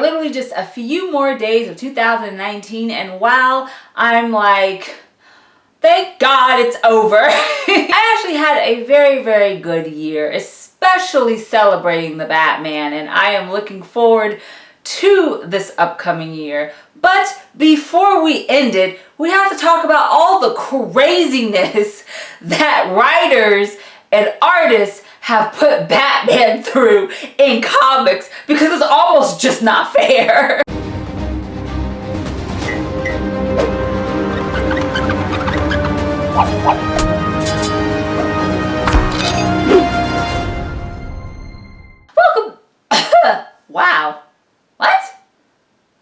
are literally just a few more days of 2019, and wow, I'm like, thank God it's over. I actually had a very, very good year, especially celebrating the Batman, and I am looking forward to this upcoming year. But before we end it, we have to talk about all the craziness that writers and artists have put Batman through in comics, because it's almost just not fair. Welcome. Wow. What?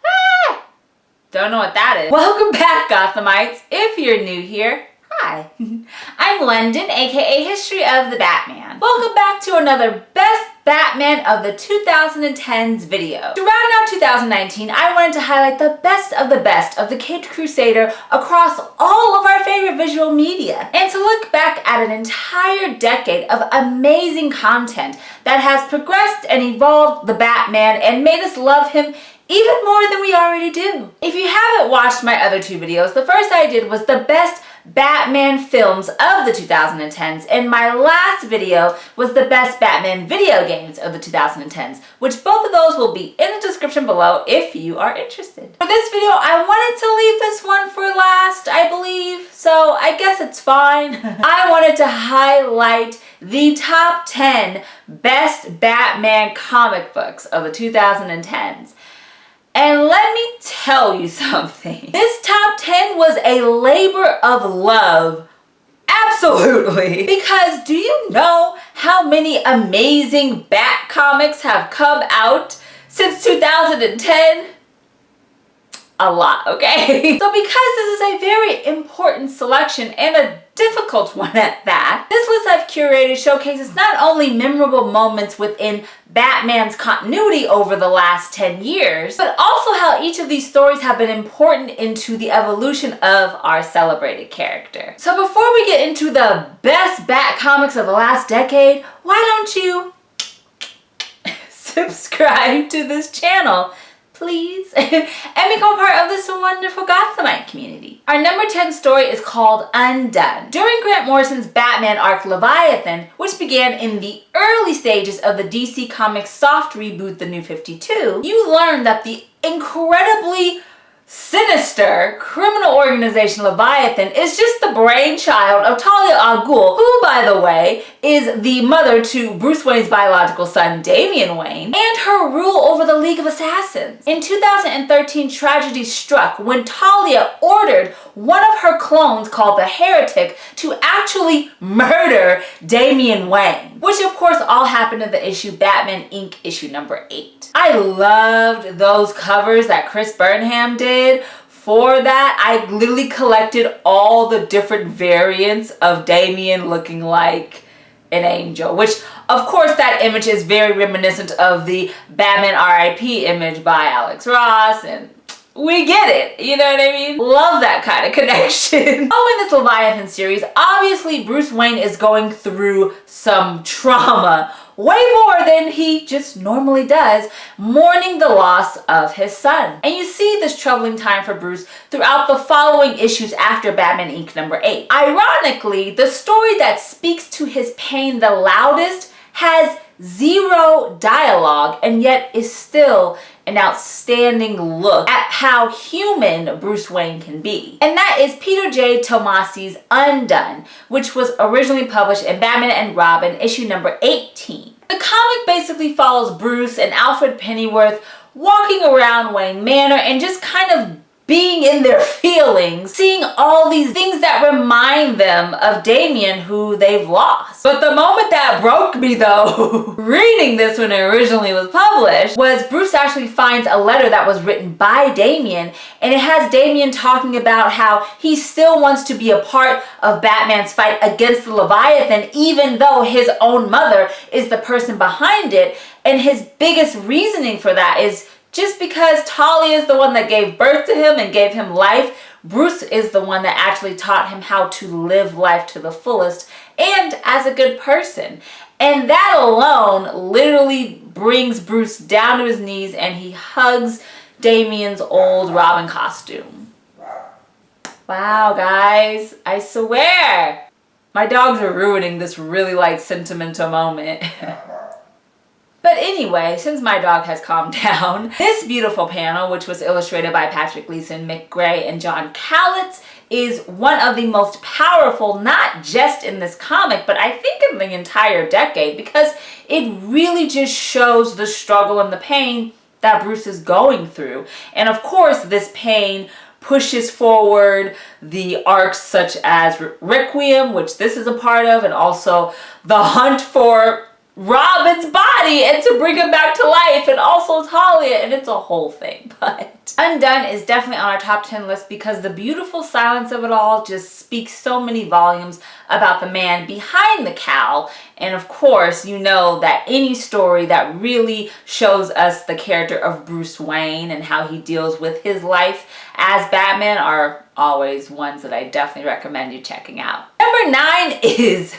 Ah! Don't know what that is. Welcome back, Gothamites. If you're new here, hi. I'm London, aka History of the Batman. Welcome back to another Best Batman of the 2010s video. To round out 2019, I wanted to highlight the best of the Caped Crusader across all of our favorite visual media, and to look back at an entire decade of amazing content that has progressed and evolved the Batman and made us love him even more than we already do. If you haven't watched my other two videos, the first I did was the best Batman films of the 2010s, and my last video was the best Batman video games of the 2010s, which both of those will be in the description below if you are interested. For this video, I wanted to leave this one for last, I believe, so I guess it's fine. I wanted to highlight the top 10 best Batman comic books of the 2010s. And let me tell you something. This top 10 was a labor of love. Absolutely. Because do you know how many amazing Bat comics have come out since 2010? A lot, okay? So because this is a very important selection and a difficult one at that, this list I've curated showcases not only memorable moments within Batman's continuity over the last 10 years, but also how each of these stories have been important into the evolution of our celebrated character. So before we get into the best Bat comics of the last decade, why don't you subscribe to this channel, please, and become a part of this wonderful Gothamite community. Our number 10 story is called Undone. During Grant Morrison's Batman arc Leviathan, which began in the early stages of the DC Comics soft reboot The New 52, you learn that the incredibly sinister criminal organization Leviathan is just the brainchild of Talia al Ghul, who, by the way, is the mother to Bruce Wayne's biological son, Damian Wayne, and her rule over the League of Assassins. In 2013, tragedy struck when Talia ordered one of her clones, called the Heretic, to actually murder Damian Wayne, which of course all happened in the issue Batman Inc. issue number 8. I loved those covers that Kris did for that. I literally collected all the different variants of Damian looking like an angel, which of course that image is very reminiscent of the Batman R.I.P. image by Alex Ross, and we get it, you know what I mean? Love that kind of connection. Following this Leviathan series, obviously Bruce Wayne is going through some trauma, way more than he just normally does, mourning the loss of his son. And you see this troubling time for Bruce throughout the following issues after Batman Inc. number 8. Ironically, the story that speaks to his pain the loudest has zero dialogue, and yet is still an outstanding look at how human Bruce Wayne can be. And that is Peter J. Tomasi's Undone, which was originally published in Batman and Robin issue number 18. The comic basically follows Bruce and Alfred Pennyworth walking around Wayne Manor and just kind of being in their feelings, seeing all these things that remind them of Damian, who they've lost. But the moment that broke me though, reading this when it originally was published, was Bruce actually finds a letter that was written by Damian, and it has Damian talking about how he still wants to be a part of Batman's fight against the Leviathan, even though his own mother is the person behind it. And his biggest reasoning for that is just because Talia is the one that gave birth to him and gave him life, Bruce is the one that actually taught him how to live life to the fullest and as a good person. And that alone literally brings Bruce down to his knees and he hugs Damian's old Robin costume. Wow, guys, I swear. My dogs are ruining this really like sentimental moment. But anyway, since my dog has calmed down, this beautiful panel, which was illustrated by Patrick Gleason, Mick Gray, and John Cowlitz, is one of the most powerful, not just in this comic, but I think in the entire decade, because it really just shows the struggle and the pain that Bruce is going through. And of course, this pain pushes forward the arcs such as Requiem, which this is a part of, and also the hunt for Robin's body and to bring him back to life, and also Talia, and it's a whole thing. But Undone is definitely on our top 10 list because the beautiful silence of it all just speaks so many volumes about the man behind the cowl. And of course, you know that any story that really shows us the character of Bruce Wayne and how he deals with his life as Batman are always ones that I definitely recommend you checking out. Number 9 is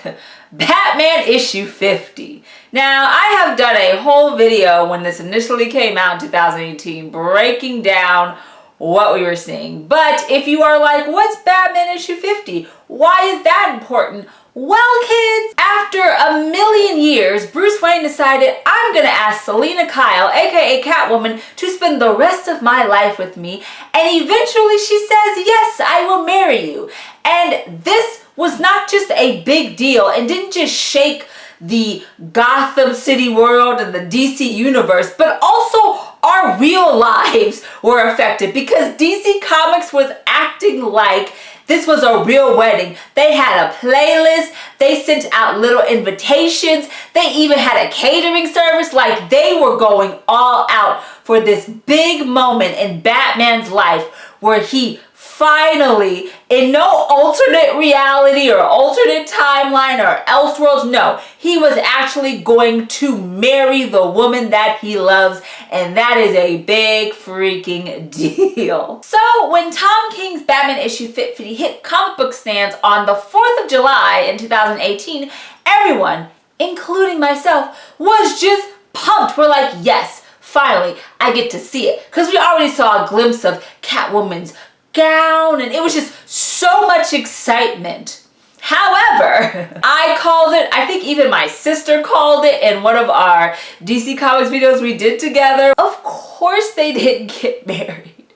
Batman issue 50. Now, I have done a whole video when this initially came out in 2018 breaking down what we were seeing. But if you are like, what's Batman issue 50? Why is that important? Well, kids, after a million years, Bruce Wayne decided, I'm gonna ask Selina Kyle, aka Catwoman, to spend the rest of my life with me. And eventually she says, yes, I will marry you. And this was not just a big deal and didn't just shake the Gotham City world and the DC universe, but also our real lives were affected because DC Comics was acting like this was a real wedding. They had a playlist, they sent out little invitations, they even had a catering service, like they were going all out for this big moment in Batman's life where he finally, in no alternate reality or alternate timeline or Elseworlds, no, he was actually going to marry the woman that he loves, and that is a big freaking deal. So when Tom King's Batman issue 50 hit comic book stands on the 4th of July in 2018, everyone, including myself, was just pumped. We're like, yes, finally, I get to see it. Because we already saw a glimpse of Catwoman's gown and it was just so much excitement. However, I called it, I think even my sister called it in one of our DC Comics videos we did together. Of course they didn't get married.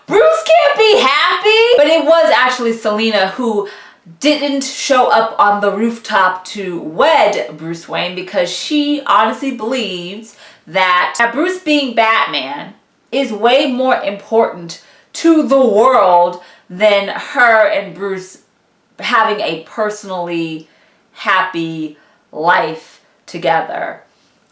Bruce can't be happy. But it was actually Selina who didn't show up on the rooftop to wed Bruce Wayne because she honestly believes that Bruce being Batman is way more important to the world than her and Bruce having a personally happy life together.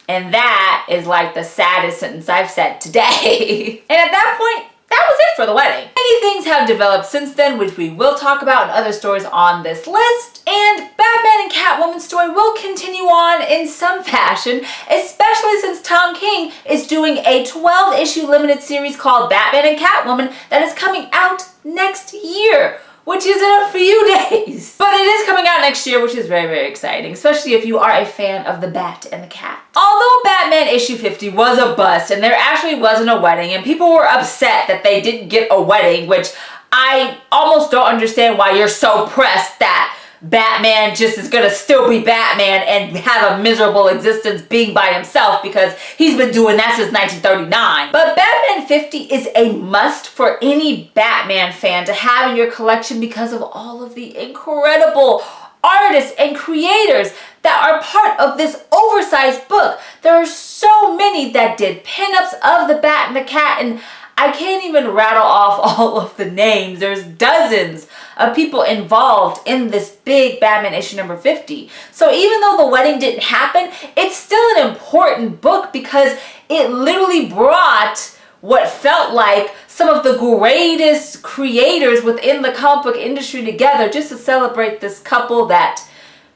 And that is like the saddest sentence I've said today. And at that point, that was it for the wedding. Many things have developed since then, which we will talk about in other stories on this list. And Batman and Catwoman's story will continue on in some fashion, especially since Tom King is doing a 12-issue limited series called Batman and Catwoman that is coming out next year, which is in a few days. But it is coming out next year, which is very, very exciting, especially if you are a fan of the Bat and the Cat. Although Batman issue 50 was a bust and there actually wasn't a wedding and people were upset that they didn't get a wedding, which I almost don't understand why you're so pressed that Batman just is gonna still be Batman and have a miserable existence being by himself because he's been doing that since 1939. But Batman 50 is a must for any Batman fan to have in your collection because of all of the incredible artists and creators that are part of this oversized book. There are so many that did pinups of the Bat and the Cat, and I can't even rattle off all of the names. There's dozens of people involved in this big Batman issue number 50. So even though the wedding didn't happen, it's still an important book because it literally brought what felt like some of the greatest creators within the comic book industry together just to celebrate this couple that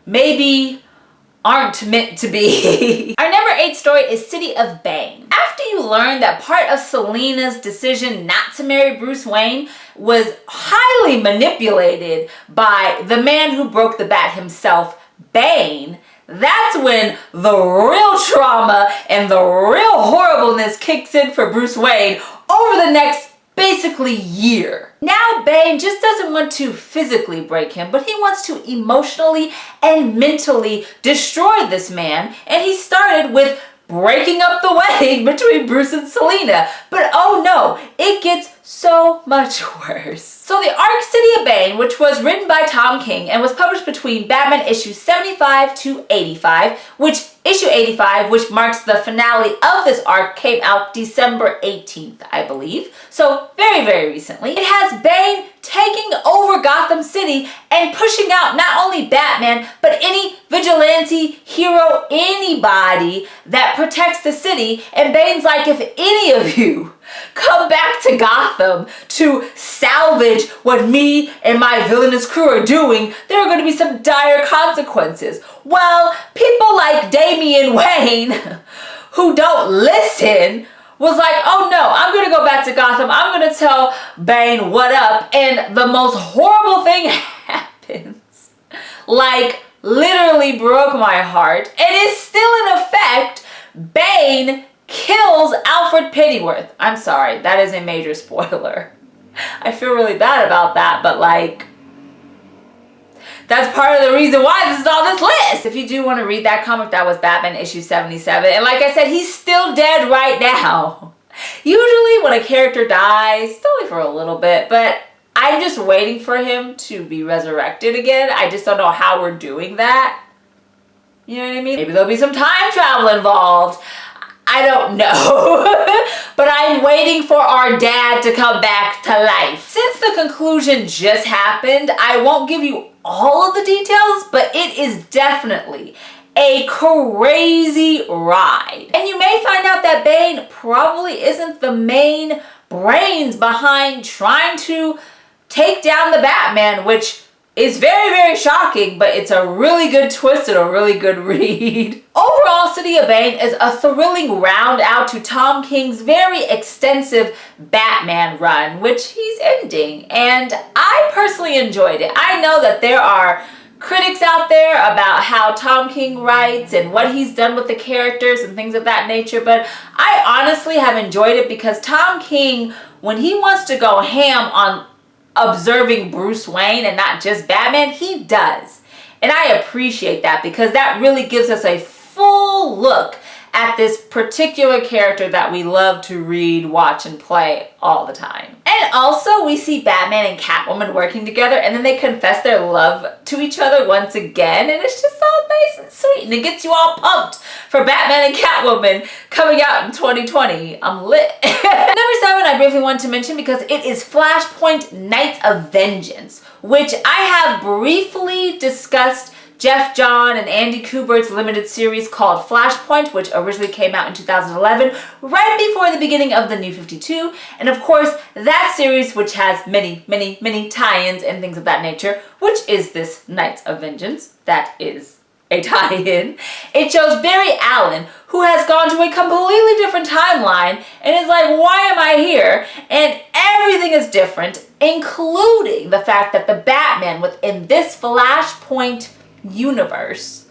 maybe aren't meant to be. Our number 8 story is City of Bane. After you learn that part of Selina's decision not to marry Bruce Wayne was highly manipulated by the man who broke the bat himself, Bane, that's when the real trauma and the real horribleness kicks in for Bruce Wayne over the next basically year. Now Bane just doesn't want to physically break him, but he wants to emotionally and mentally destroy this man, and he started with breaking up the wedding between Bruce and Selina. But oh no, it gets so much worse. So the arc City of Bane, which was written by Tom King and was published between Batman issues 75 to 85, which issue 85, which marks the finale of this arc, came out December 18th, I believe. So very, very recently. It has Bane taking over Gotham City and pushing out not only Batman, but any vigilante, hero, anybody that protects the city. And Bane's like, if any of you come back to Gotham to salvage what me and my villainous crew are doing, there are going to be some dire consequences. Well, people like Damian Wayne, who don't listen, was like, oh no, I'm going to go back to Gotham. I'm going to tell Bane what up. And the most horrible thing happens. Like, literally broke my heart. And is still in effect. Bane kills Alfred Pennyworth. I'm sorry, that is a major spoiler. I feel really bad about that, but like, that's part of the reason why this is on this list. If you do want to read that comic, that was Batman issue 77. And like I said, he's still dead right now. Usually when a character dies, it's only for a little bit, but I'm just waiting for him to be resurrected again. I just don't know how we're doing that. You know what I mean? Maybe there'll be some time travel involved. I don't know, but I'm waiting for our dad to come back to life. Since the conclusion just happened, I won't give you all of the details, but it is definitely a crazy ride. And you may find out that Bane probably isn't the main brains behind trying to take down the Batman, which is very, very shocking, but it's a really good twist and a really good read. Overall, City of Bane is a thrilling round out to Tom King's very extensive Batman run, which he's ending, and I personally enjoyed it. I know that there are critics out there about how Tom King writes and what he's done with the characters and things of that nature, but I honestly have enjoyed it because Tom King, when he wants to go ham on observing Bruce Wayne and not just Batman, he does. And I appreciate that because that really gives us a full look at this particular character that we love to read, watch, and play all the time. And also we see Batman and Catwoman working together, and then they confess their love to each other once again, and it's just all nice and sweet, and it gets you all pumped for Batman and Catwoman coming out in 2020. I'm lit. Number 7 I briefly want to mention because it is Flashpoint Knights of Vengeance, which I have briefly discussed Jeff John and Andy Kubert's limited series called Flashpoint, which originally came out in 2011, right before the beginning of the New 52. And of course, that series, which has many, many, many tie-ins and things of that nature, which is this Knights of Vengeance, that is a tie-in. It shows Barry Allen, who has gone to a completely different timeline and is like, why am I here? And everything is different, including the fact that the Batman within this Flashpoint universe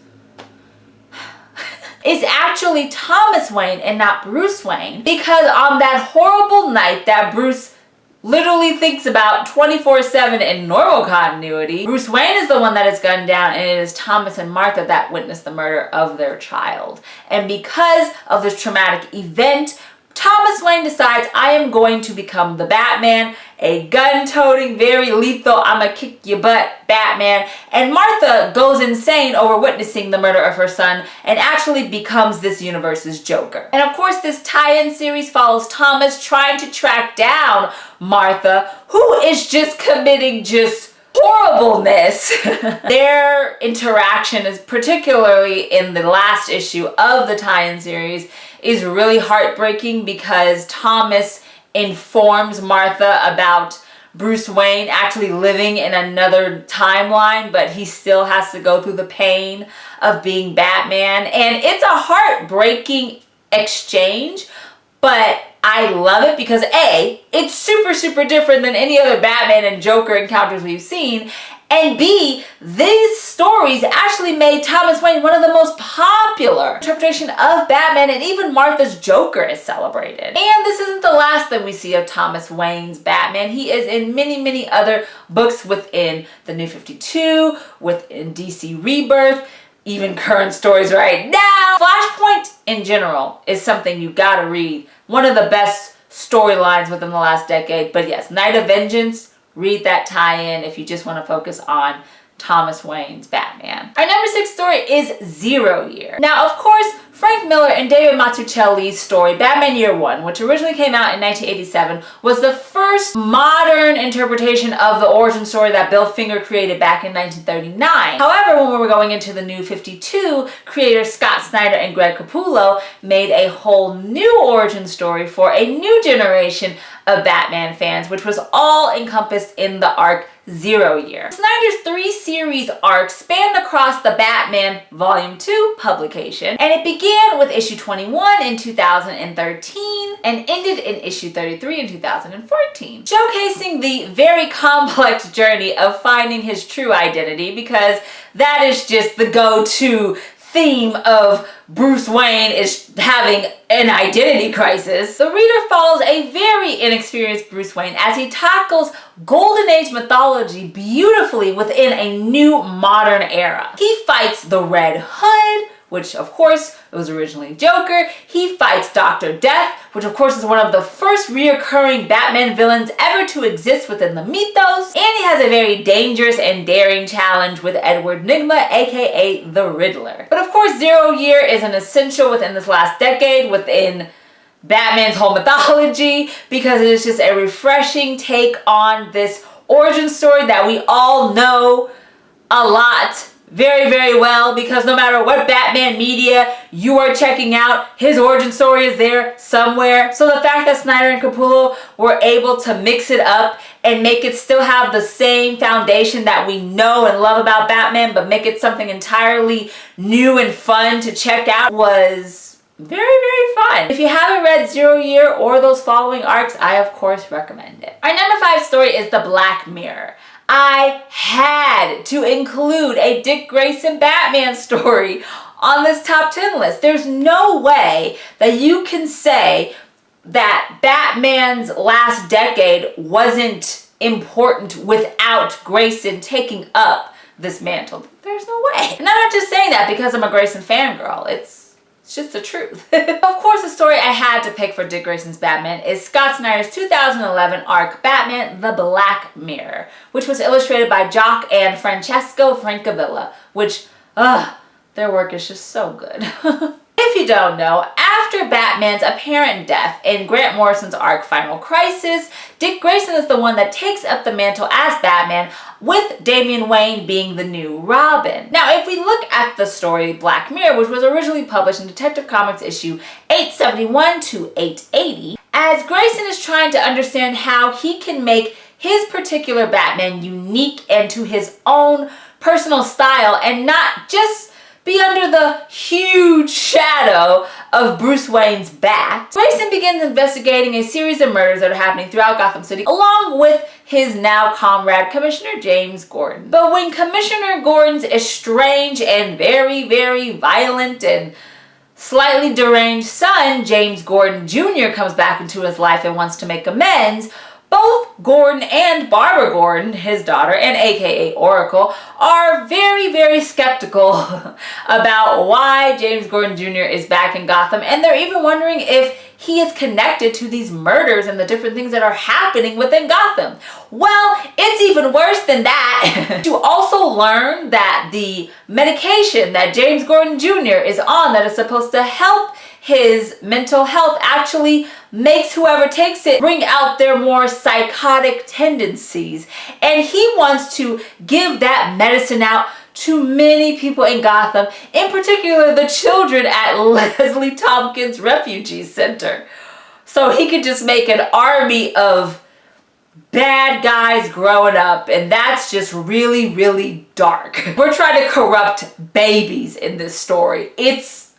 is actually Thomas Wayne and not Bruce Wayne, because on that horrible night that Bruce literally thinks about 24/7 in normal continuity, Bruce Wayne is the one that is gunned down, and it is Thomas and Martha that witness the murder of their child. And because of this traumatic event, Thomas Wayne decides, I am going to become the Batman, a gun-toting, very lethal, I'ma kick your butt Batman. And Martha goes insane over witnessing the murder of her son and actually becomes this universe's Joker. And of course, this tie-in series follows Thomas trying to track down Martha, who is just committing just horribleness. Their interaction is particularly in the last issue of the tie-in series is really heartbreaking because Thomas informs Martha about Bruce Wayne actually living in another timeline, but he still has to go through the pain of being Batman. And it's a heartbreaking exchange, but I love it because A, it's super, super different than any other Batman and Joker encounters we've seen, And B, these stories actually made Thomas Wayne one of the most popular interpretation of Batman, and even Martha's Joker is celebrated. And this isn't the last that we see of Thomas Wayne's Batman. He is in many, many other books within the New 52, within DC Rebirth, even current stories right now. Flashpoint in general is something you gotta read. One of the best storylines within the last decade. But yes, Night of Vengeance, read that tie-in if you just want to focus on Thomas Wayne's Batman. Our number 6 story is 0 Year. Now, of course, Frank Miller and David Mazzucchelli's story, Batman Year One, which originally came out in 1987, was the first modern interpretation of the origin story that Bill Finger created back in 1939. However, when we were going into the New 52, creators Scott Snyder and Greg Capullo made a whole new origin story for a new generation of Batman fans, which was all encompassed in the arc 0 Year. Snyder's 3-series arc spanned across the Batman Volume 2 publication, and it began with issue 21 in 2013 and ended in issue 33 in 2014, showcasing the very complex journey of finding his true identity, because that is just the go-to theme of Bruce Wayne is having an identity crisis. The reader follows a very inexperienced Bruce Wayne as he tackles Golden Age mythology beautifully within a new modern era. He fights the Red Hood, which of course was originally Joker. He fights Dr. Death, which of course is one of the first reoccurring Batman villains ever to exist within the mythos. And he has a very dangerous and daring challenge with Edward Nygma, aka the Riddler. But of course, 0 Year is an essential within this last decade, within Batman's whole mythology, because it is just a refreshing take on this origin story that we all know a lot very, very well, because no matter what Batman media you are checking out, his origin story is there somewhere. So the fact that Snyder and Capullo were able to mix it up and make it still have the same foundation that we know and love about Batman, but make it something entirely new and fun to check out was very, very fun. If you haven't read 0 Year or those following arcs, I of course recommend it. Our number 5 story is The Black Mirror. I had to include a Dick Grayson Batman story on this top 10 list. There's no way that you can say that Batman's last decade wasn't important without Grayson taking up this mantle. There's no way. And I'm not just saying that because I'm a Grayson fangirl. It's just the truth. Of course, the story I had to pick for Dick Grayson's Batman is Scott Snyder's 2011 arc Batman The Black Mirror, which was illustrated by Jock and Francesco Francavilla, which, their work is just so good. If you don't know, after Batman's apparent death in Grant Morrison's arc Final Crisis, Dick Grayson is the one that takes up the mantle as Batman, with Damian Wayne being the new Robin. Now, if we look at the story Black Mirror, which was originally published in Detective Comics issue 871 to 880, as Grayson is trying to understand how he can make his particular Batman unique and to his own personal style and not just be under the huge shadow of Bruce Wayne's bat, Grayson begins investigating a series of murders that are happening throughout Gotham City, along with his now comrade, Commissioner James Gordon. But when Commissioner Gordon's estranged and very, very violent and slightly deranged son, James Gordon Jr., comes back into his life and wants to make amends, both Gordon and Barbara Gordon, his daughter, and aka Oracle, are very, very skeptical about why James Gordon Jr. is back in Gotham, and they're even wondering if he is connected to these murders and the different things that are happening within Gotham. Well, it's even worse than that. You also learn that the medication that James Gordon Jr. is on that is supposed to help his mental health actually makes whoever takes it bring out their more psychotic tendencies. And he wants to give that medicine out to many people in Gotham, in particular the children at Leslie Tompkins Refugee Center. So he could just make an army of bad guys growing up, and that's just really, really dark. We're trying to corrupt babies in this story. It's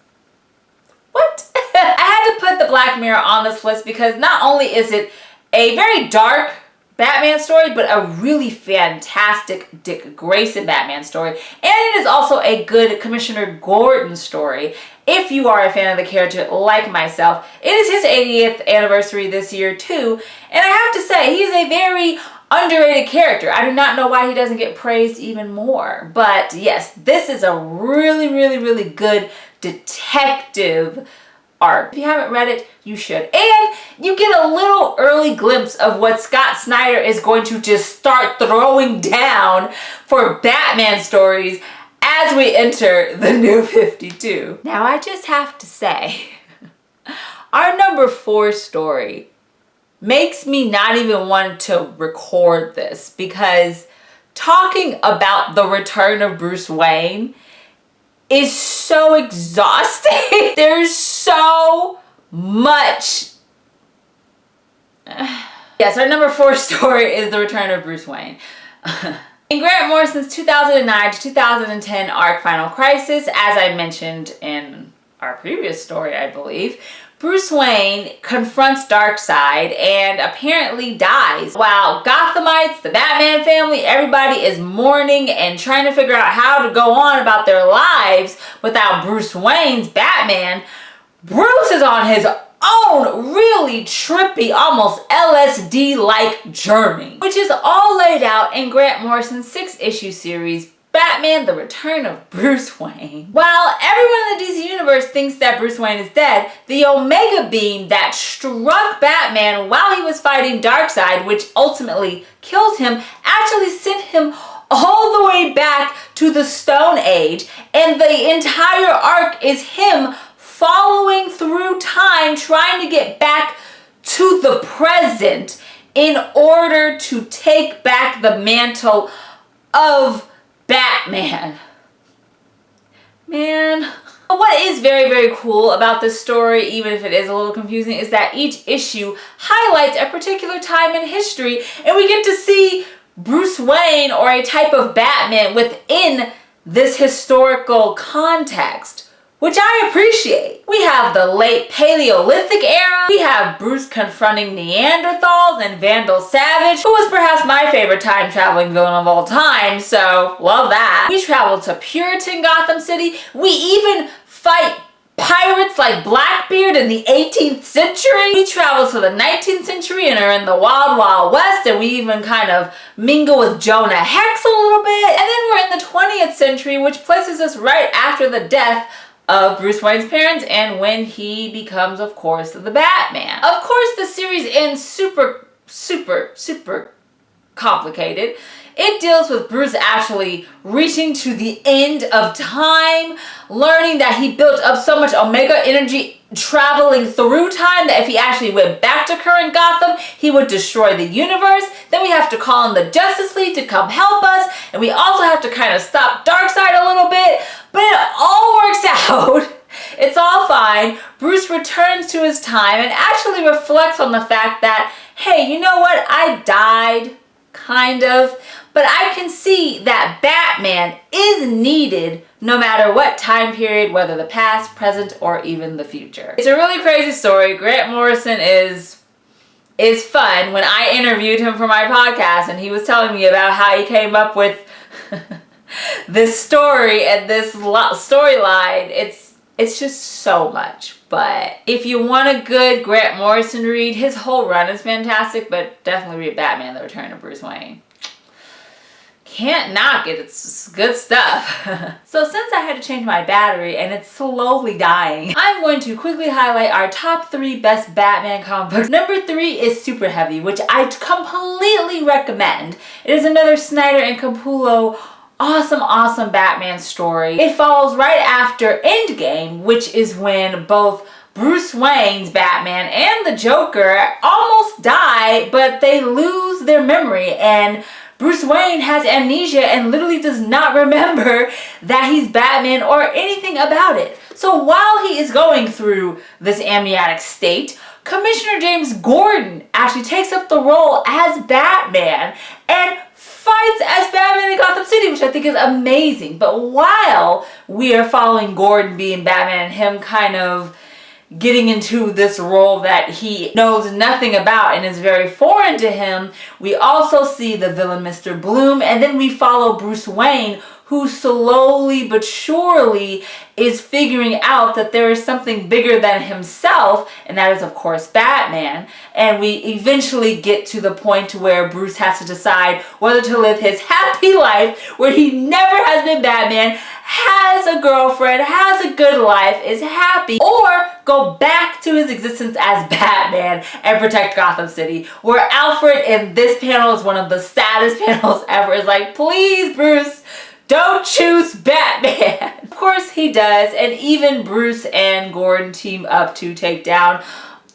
what? I had to put The Black Mirror on this list because not only is it a very dark Batman story, but a really fantastic Dick Grayson Batman story. And it is also a good Commissioner Gordon story. If you are a fan of the character like myself, it is his 80th anniversary this year too. And I have to say, he's a very underrated character. I do not know why he doesn't get praised even more. But yes, this is a really, really, really good detective arc. If you haven't read it, you should. And you get a little early glimpse of what Scott Snyder is going to just start throwing down for Batman stories as we enter the New 52. Now, I just have to say, our number 4 story makes me not even want to record this, because talking about the return of Bruce Wayne is so exhausting. There's so much. Yes, our number 4 story is the return of Bruce Wayne. In Grant Morrison's 2009 to 2010 arc Final Crisis, as I mentioned in our previous story, I believe, Bruce Wayne confronts Darkseid and apparently dies. While Gothamites, the Batman family, everybody is mourning and trying to figure out how to go on about their lives without Bruce Wayne's Batman, Bruce is on his own really trippy, almost LSD-like journey, which is all laid out in Grant Morrison's 6-issue series, Batman, The Return of Bruce Wayne. While everyone in the DC Universe thinks that Bruce Wayne is dead, the Omega Beam that struck Batman while he was fighting Darkseid, which ultimately killed him, actually sent him all the way back to the Stone Age, and the entire arc is him following through time, trying to get back to the present in order to take back the mantle of Batman. Man. What is very, very cool about this story, even if it is a little confusing, is that each issue highlights a particular time in history, and we get to see Bruce Wayne, or a type of Batman, within this historical context, which I appreciate. We have the late Paleolithic era. We have Bruce confronting Neanderthals and Vandal Savage, who was perhaps my favorite time traveling villain of all time, so love that. We travel to Puritan Gotham City. We even fight pirates like Blackbeard in the 18th century. We travel to the 19th century and are in the Wild Wild West, and we even kind of mingle with Jonah Hex a little bit. And then we're in the 20th century, which places us right after the death of Bruce Wayne's parents and when he becomes, of course, the Batman. Of course, the series ends super, super, super complicated. It deals with Bruce actually reaching to the end of time, learning that he built up so much Omega energy traveling through time that if he actually went back to current Gotham, he would destroy the universe. Then we have to call in the Justice League to come help us, and we also have to kind of stop Darkseid a little bit, but it all works out. It's all fine. Bruce returns to his time and actually reflects on the fact that, hey, you know what? I died, kind of, but I can see that Batman is needed no matter what time period, whether the past, present, or even the future. It's a really crazy story. Grant Morrison is fun. When I interviewed him for my podcast and he was telling me about how he came up with this story and this storyline, it's just so much. But if you want a good Grant Morrison read, his whole run is fantastic, but definitely read Batman, The Return of Bruce Wayne. Can't knock it, it's good stuff. So since I had to change my battery and it's slowly dying, I'm going to quickly highlight our top 3 best Batman comic books. Number 3 is Superheavy, which I completely recommend. It is another Snyder and Capullo awesome Batman story. It follows right after Endgame, which is when both Bruce Wayne's Batman and the Joker almost die, but they lose their memory, and Bruce Wayne has amnesia and literally does not remember that he's Batman or anything about it. So while he is going through this amniotic state, Commissioner James Gordon actually takes up the role as Batman and fights as Batman in Gotham City, which I think is amazing. But while we are following Gordon being Batman and him kind of getting into this role that he knows nothing about and is very foreign to him. We also see the villain Mr. Bloom, and then we follow Bruce Wayne, who slowly but surely is figuring out that there is something bigger than himself, and that is of course Batman. And we eventually get to the point where Bruce has to decide whether to live his happy life where he never has been Batman, has a girlfriend, has a good life, is happy, or go back to his existence as Batman and protect Gotham City, where Alfred in this panel is one of the saddest panels ever. Is like, please Bruce, don't choose Batman. Of course he does, and even Bruce and Gordon team up to take down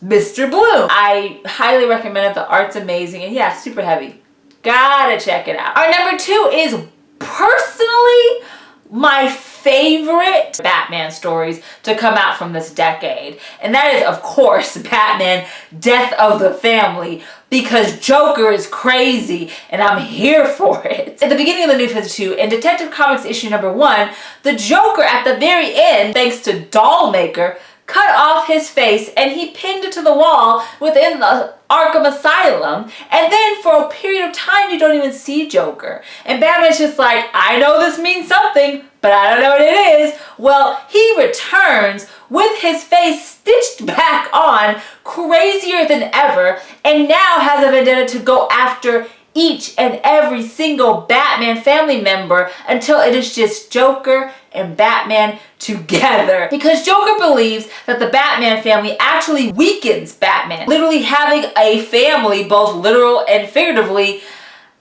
Mr. Bloom. I highly recommend it. The art's amazing, and yeah, super heavy. Gotta check it out. Our number 2 is personally my favorite Batman stories to come out from this decade. And that is, of course, Batman Death of the Family, because Joker is crazy and I'm here for it. At the beginning of the New 52, in Detective Comics issue number 1, the Joker at the very end, thanks to Dollmaker, cut off his face and he pinned it to the wall within the Arkham Asylum, and then for a period of time you don't even see Joker. And Batman's just like, I know this means something, but I don't know what it is. Well, he returns with his face stitched back on, crazier than ever, and now has a vendetta to go after each and every single Batman family member until it is just Joker and Batman together. Because Joker believes that the Batman family actually weakens Batman. Literally having a family, both literal and figuratively,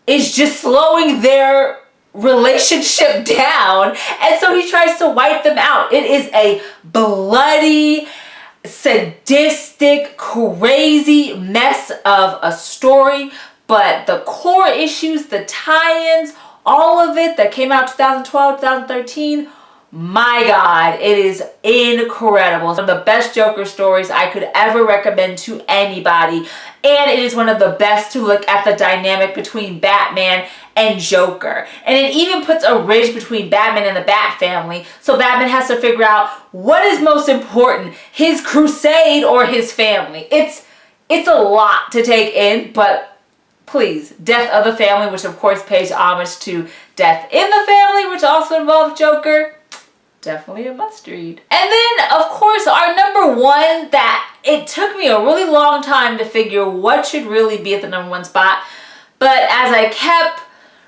is just slowing their relationship down, and so he tries to wipe them out. It is a bloody, sadistic, crazy mess of a story, but the core issues, the tie-ins, all of it that came out 2012, 2013, my God, it is incredible. It's one of the best Joker stories I could ever recommend to anybody. And it is one of the best to look at the dynamic between Batman and Joker. And it even puts a ridge between Batman and the Bat family. So Batman has to figure out what is most important, his crusade or his family. It's a lot to take in, but please, Death of the Family, which of course pays homage to Death in the Family, which also involves Joker, definitely a must read. And then, of course, our number 1 that it took me a really long time to figure what should really be at the number 1 spot. But as I kept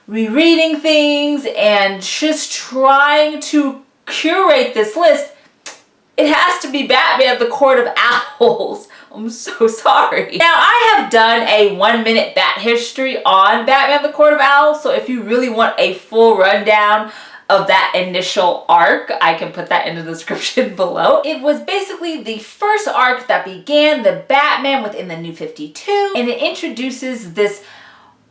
rereading things and just trying to curate this list, it has to be Batman the Court of Owls. I'm so sorry. Now, I have done a 1-minute Bat history on Batman the Court of Owls, so if you really want a full rundown of that initial arc, I can put that in the description below. It was basically the first arc that began the Batman within the New 52, and it introduces this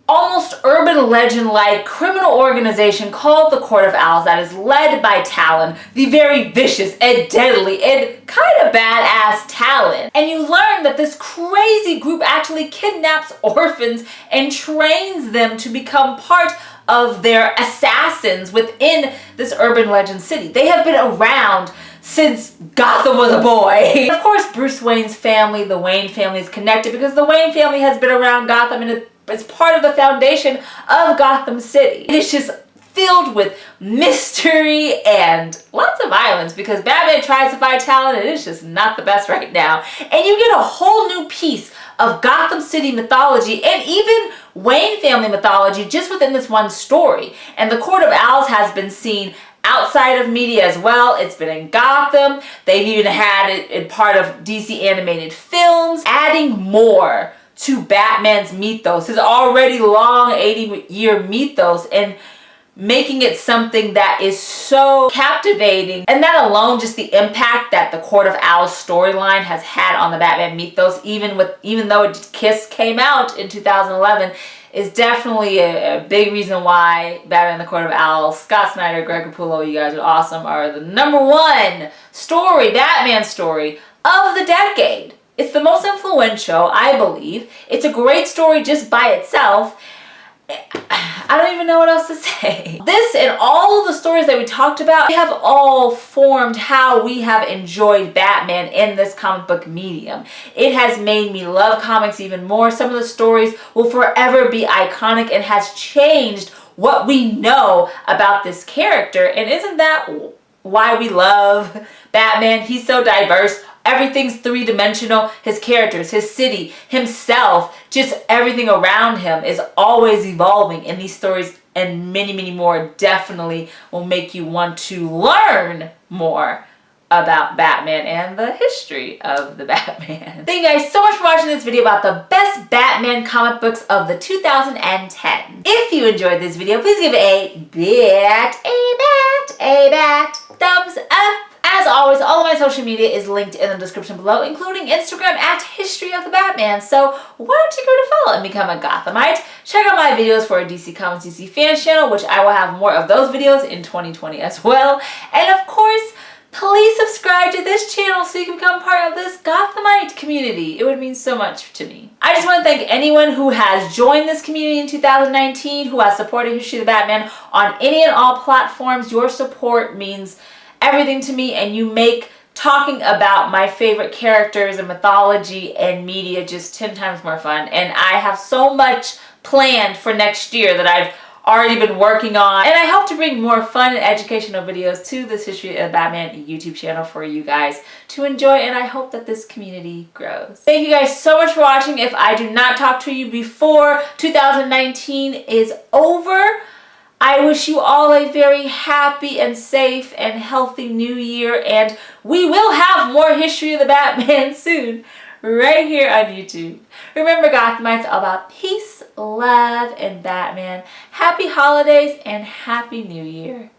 almost urban legend-like criminal organization called the Court of Owls that is led by Talon, the very vicious and deadly and kind of badass Talon. And you learn that this crazy group actually kidnaps orphans and trains them to become part of their assassins within this urban legend city. They have been around since Gotham was a boy. Of course, Bruce Wayne's family, the Wayne family, is connected because the Wayne family has been around Gotham and it's part of the foundation of Gotham City. It is just filled with mystery and lots of violence because Batman tries to fight Talon and it's just not the best right now. And you get a whole new piece of Gotham City mythology and even Wayne family mythology just within this one story. And the Court of Owls has been seen outside of media as well. It's been in Gotham. They've even had it in part of DC animated films, adding more to Batman's mythos, his already long 80-year mythos, and making it something that is so captivating. And that alone, just the impact that the Court of Owls storyline has had on the Batman mythos, even though it just came out in 2011, is definitely a big reason why Batman the Court of Owls, Scott Snyder, Greg Capullo, you guys are awesome, are the number 1 story, Batman story of the decade. It's the most influential, I believe. It's a great story just by itself. I don't even know what else to say. This and all of the stories that we talked about have all formed how we have enjoyed Batman in this comic book medium. It has made me love comics even more. Some of the stories will forever be iconic and has changed what we know about this character. And isn't that why we love Batman? He's so diverse. Everything's three-dimensional. His characters, his city, himself, just everything around him is always evolving. And these stories and many, many more definitely will make you want to learn more about Batman and the history of the Batman. Thank you guys so much for watching this video about the best Batman comic books of the 2010s. If you enjoyed this video, please give it a bat thumbs up. As always, all of my social media is linked in the description below, including Instagram at History of the Batman. So why don't you go to follow and become a Gothamite? Check out my videos for a DC Comics DC Fans channel, which I will have more of those videos in 2020 as well. And of course, please subscribe to this channel so you can become part of this Gothamite community. It would mean so much to me. I just want to thank anyone who has joined this community in 2019, who has supported History of the Batman on any and all platforms. Your support means everything to me, and you make talking about my favorite characters and mythology and media just 10 times more fun. And I have so much planned for next year that I've already been working on, and I hope to bring more fun and educational videos to this History of Batman YouTube channel for you guys to enjoy, and I hope that this community grows. Thank you guys so much for watching. If I do not talk to you before 2019 is over, I wish you all a very happy and safe and healthy new year, and we will have more History of the Batman soon, right here on YouTube. Remember, Gothamites, all about peace, love, and Batman. Happy holidays and Happy New Year.